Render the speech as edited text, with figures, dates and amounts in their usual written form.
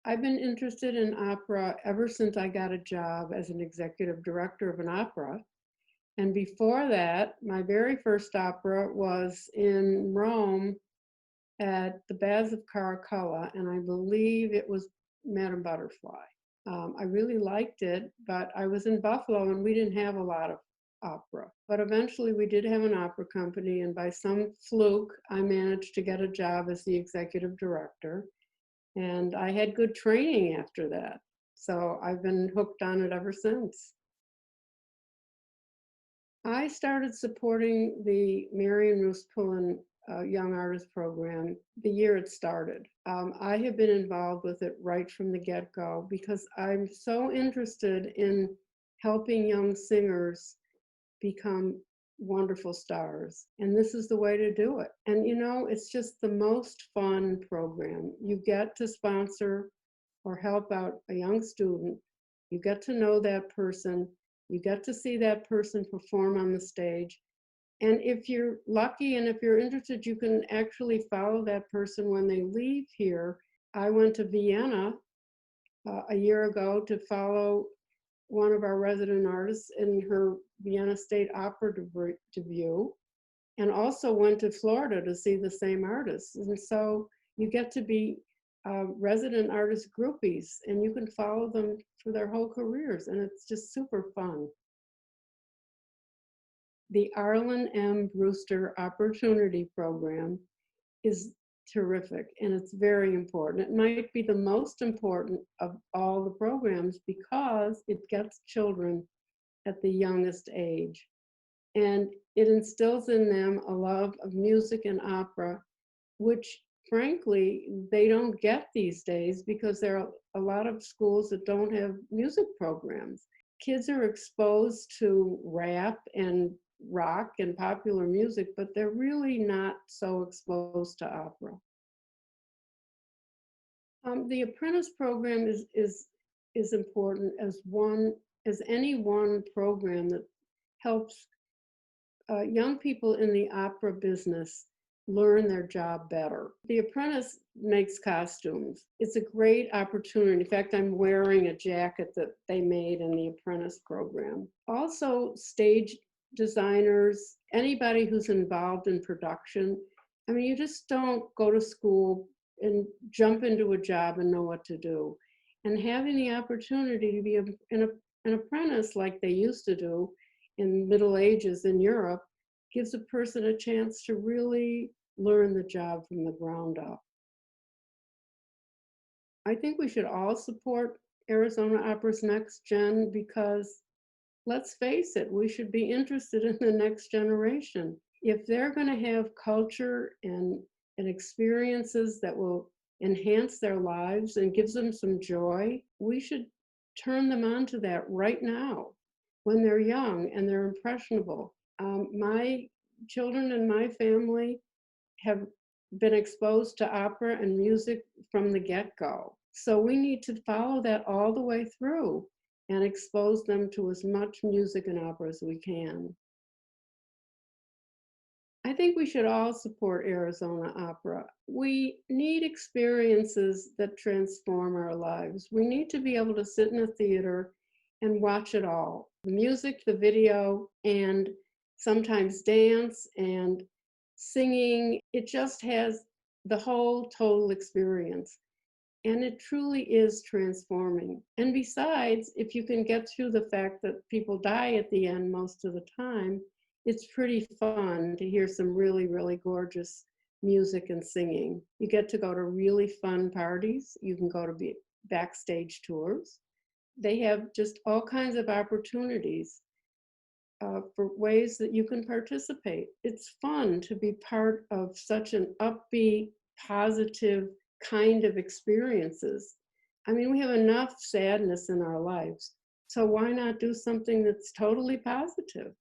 I've been interested in opera ever since I got a job as an executive director of an opera. And before that, my very first opera was in Rome at the Baths of Caracalla, and I believe it was Madame Butterfly. I really liked it, but I was in Buffalo and we didn't have a lot of opera. But eventually we did have an opera company, and by some fluke, I managed to get a job as the executive director. And I had good training after that. So I've been hooked on it ever since. I started supporting the Marion Roose Pullin Young Artist Program the year it started. I have been involved with it right from the get-go because I'm so interested in helping young singers become wonderful stars. And this is the way to do it. And you know, it's just the most fun program. You get to sponsor or help out a young student. You get to know that person. You get to see that person perform on the stage. And if you're lucky and if you're interested, you can actually follow that person when they leave here. I went to Vienna a year ago to follow one of our resident artists in her Vienna State Opera debut, and also went to Florida to see the same artists. And so you get to be resident artist groupies, and you can follow them for their whole careers, and it's just super fun. The Arlyn M. Brewster Opera Tunity program is terrific, and it's very important. It might be the most important of all the programs because it gets children at the youngest age. And it instills in them a love of music and opera, which frankly, they don't get these days because there are a lot of schools that don't have music programs. Kids are exposed to rap and rock and popular music, but they're really not so exposed to opera. The apprentice program is important as any one program that helps young people in the opera business learn their job better. The apprentice makes costumes. It's a great opportunity. In fact, I'm wearing a jacket that they made in the apprentice program. Also, stage designers, anybody who's involved in production. I mean, you just don't go to school and jump into a job and know what to do. And having the opportunity to be an apprentice like they used to do in Middle Ages in Europe gives a person a chance to really learn the job from the ground up. I think we should all support Arizona Opera's Next Gen because, let's face it, we should be interested in the next generation. If they're going to have culture and experiences that will enhance their lives and gives them some joy, we should turn them on to that right now when they're young and they're impressionable. My children and my family have been exposed to opera and music from the get-go. So we need to follow that all the way through and expose them to as much music and opera as we can. I think we should all support Arizona Opera. We need experiences that transform our lives. We need to be able to sit in a theater and watch it all. The music, the video, and sometimes dance and singing. It just has the whole total experience. And it truly is transforming. And besides, if you can get through the fact that people die at the end most of the time, it's pretty fun to hear some really, really gorgeous music and singing. You get to go to really fun parties. You can go to backstage tours. They have just all kinds of opportunities for ways that you can participate. It's fun to be part of such an upbeat, positive kind of experiences. I mean, we have enough sadness in our lives, so why not do something that's totally positive?